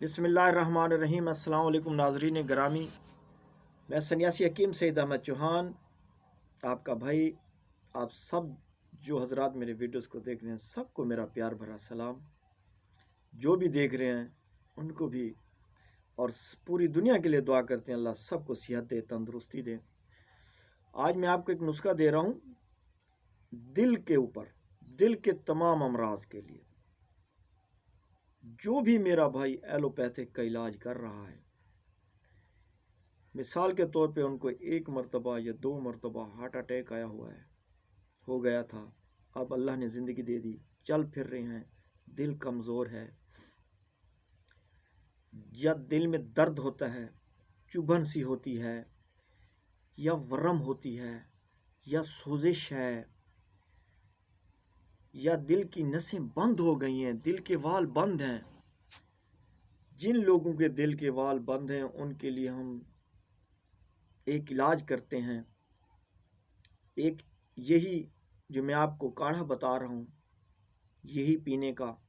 बिस्मिल्लाहिर्रहमानिर्रहीम। अस्सलाम वालेकुम नाज़रीन गिरामी, मैं सन्यासी हकीम सईद अहमद चौहान, आपका भाई। आप सब जो हजरात मेरे वीडियोस को देख रहे हैं, सबको मेरा प्यार भरा सलाम। जो भी देख रहे हैं उनको भी, और पूरी दुनिया के लिए दुआ करते हैं अल्लाह सबको सेहत दे, तंदुरुस्ती दे। आज मैं आपको एक नुस्खा दे रहा हूँ दिल के ऊपर, दिल के तमाम अमराज के लिए। जो भी मेरा भाई एलोपैथिक का इलाज कर रहा है, मिसाल के तौर पे उनको एक मरतबा या दो मरतबा हार्ट अटैक आया हुआ है, हो गया था, अब अल्लाह ने ज़िंदगी दे दी, चल फिर रहे हैं, दिल कमज़ोर है, या दिल में दर्द होता है, चुभन सी होती है, या वर्म होती है, या सोजिश है, या दिल की नसें बंद हो गई हैं, दिल के वाल बंद हैं। जिन लोगों के दिल के वाल बंद हैं उनके लिए हम एक इलाज करते हैं। एक यही जो मैं आपको काढ़ा बता रहा हूँ, यही पीने का,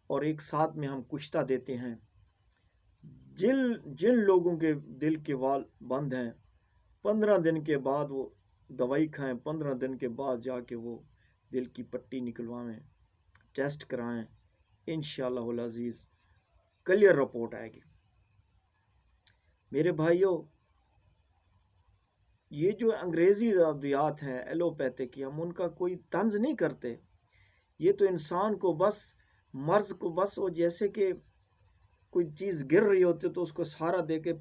और एक साथ में हम कुश्ता देते हैं। जिन लोगों के दिल के वाल बंद हैं, 15 दिन के बाद वो दवाई खाएं, 15 दिन के बाद जाके वो दिल की पट्टी निकलवाएं, टेस्ट कराएं, इंशाअल्लाह अज़ीज़ क्लियर रिपोर्ट आएगी। मेरे भाइयों, ये जो अंग्रेज़ी अद्वियात हैं एलोपैथिक की, हम उनका कोई तंज नहीं करते। ये तो इंसान को बस मर्ज़ को बस वो जैसे कि कोई चीज़ गिर रही होती है तो उसको सहारा दे के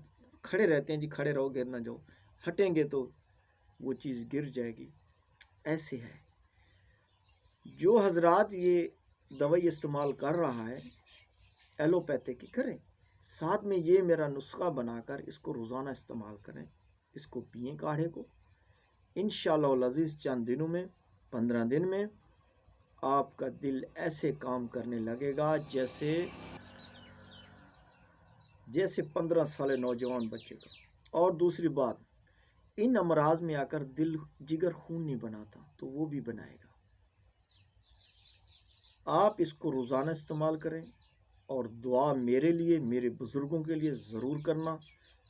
खड़े रहते हैं, जी खड़े रहो, गिर ना जाओ, हटेंगे तो वो चीज़ गिर जाएगी। ऐसे है। जो हजरात ये दवाई इस्तेमाल कर रहा है एलोपैथिक की, करें, साथ में ये मेरा नुस्खा बनाकर इसको रोज़ाना इस्तेमाल करें, इसको पिएं काढ़े को। इंशाअल्लाह अज़ीज़ चंद दिनों में, 15 दिन में आपका दिल ऐसे काम करने लगेगा जैसे 15 साल नौजवान बच्चे का। और दूसरी बात, इन अमराज में आकर दिल जिगर खून नहीं बनाता, तो वो भी बनाएगा। आप इसको रोज़ाना इस्तेमाल करें, और दुआ मेरे लिए, मेरे बुज़ुर्गों के लिए ज़रूर करना।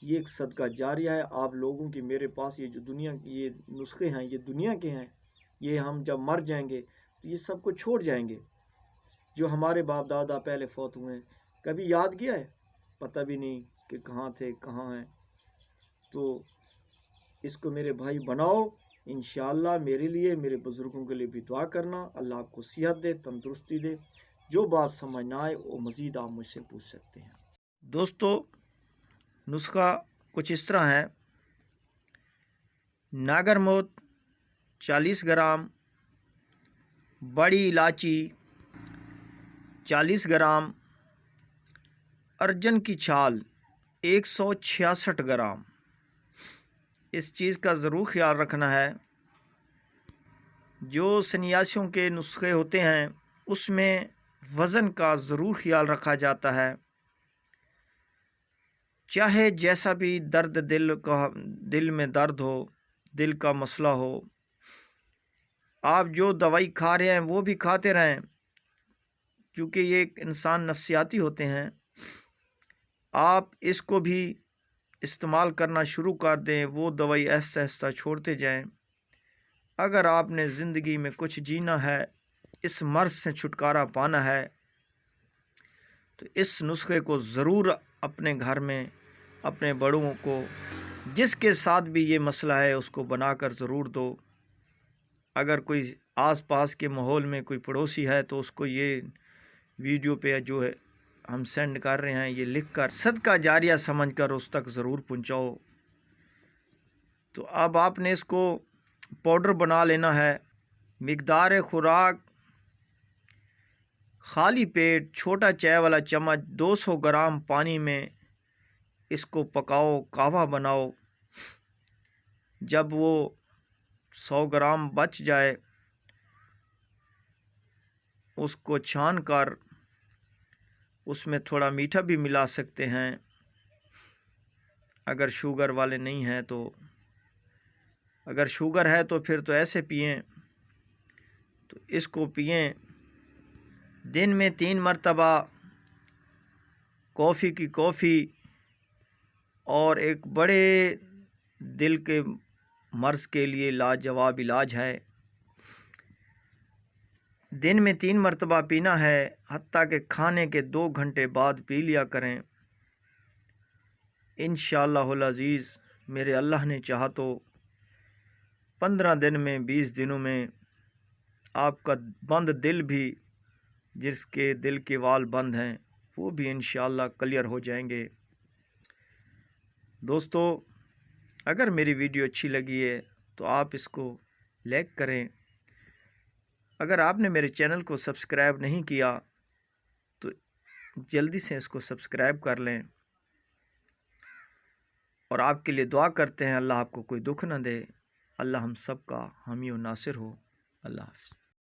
ये एक सदका जारिया है आप लोगों की। मेरे पास ये जो दुनिया ये नुस्खे हैं, ये दुनिया के हैं। ये हम जब मर जाएंगे तो ये सब कुछ छोड़ जाएंगे। जो हमारे बाप दादा पहले फौत हुए हैं, कभी याद किया है? पता भी नहीं कि कहाँ थे, कहाँ हैं। तो इसको मेरे भाई बनाओ, इंशाअल्लाह मेरे लिए, मेरे बुज़ुर्गों के लिए भी दुआ करना। अल्लाह आपको सेहत दे, तंदुरुस्ती दे। जो बात समझ ना आए वो मज़ीद आप मुझसे पूछ सकते हैं। दोस्तों, नुस्खा कुछ इस तरह है। नागरमोत 40 ग्राम, बड़ी इलायची 40 ग्राम, अर्जन की छाल 166 ग्राम। इस चीज़ का ज़रूर ख्याल रखना है, जो सन्यासियों के नुस्खे होते हैं उसमें वज़न का ज़रूर ख्याल रखा जाता है। चाहे जैसा भी दर्द दिल में दर्द हो, दिल का मसला हो, आप जो दवाई खा रहे हैं वो भी खाते रहें, क्योंकि ये इंसान नफ्सियाती होते हैं। आप इसको भी इस्तेमाल करना शुरू कर दें, वो दवाई आहिस्ता आहिस्ता छोड़ते जाएं। अगर आपने ज़िंदगी में कुछ जीना है, इस मर्ज़ से छुटकारा पाना है, तो इस नुस्खे को ज़रूर अपने घर में अपने बड़ों को, जिसके साथ भी ये मसला है, उसको बनाकर ज़रूर दो। अगर कोई आस-पास के माहौल में कोई पड़ोसी है तो उसको ये वीडियो पे जो है हम सेंड कर रहे हैं, ये लिखकर सदका जारिया समझकर उस तक ज़रूर पहुंचाओ। तो अब आपने इसको पाउडर बना लेना है। मिक़दार खुराक, खाली पेट छोटा चाय वाला चम्मच 200 ग्राम पानी में इसको पकाओ, कहवा बनाओ। जब वो 100 ग्राम बच जाए, उसको छान कर उसमें थोड़ा मीठा भी मिला सकते हैं। अगर शुगर वाले नहीं हैं तो, अगर शुगर है तो फिर तो ऐसे पिएं। तो इसको पिएं। दिन में 3 मरतबा کافی کی کافی اور ایک بڑے دل کے مرض کے لیے لاجواب علاج ہے۔ دن میں 3 مرتبہ پینا ہے، حتیٰ کہ کھانے کے 2 گھنٹے بعد پی لیا کریں۔ انشاءاللہ العزیز میرے اللہ نے چاہا تو 15 دن میں 20 دنوں میں آپ کا بند دل بھی، جس کے دل کے وال بند ہیں، وہ بھی انشاءاللہ کلیئر ہو جائیں گے۔ دوستو، اگر میری ویڈیو اچھی لگی ہے تو آپ اس کو لائک کریں۔ اگر آپ نے میرے چینل کو سبسکرائب نہیں کیا تو جلدی سے اس کو سبسکرائب کر لیں، اور آپ کے لیے دعا کرتے ہیں اللہ آپ کو کوئی دکھ نہ دے، اللہ ہم سب کا حامی و ناصر ہو۔ اللہ حافظ۔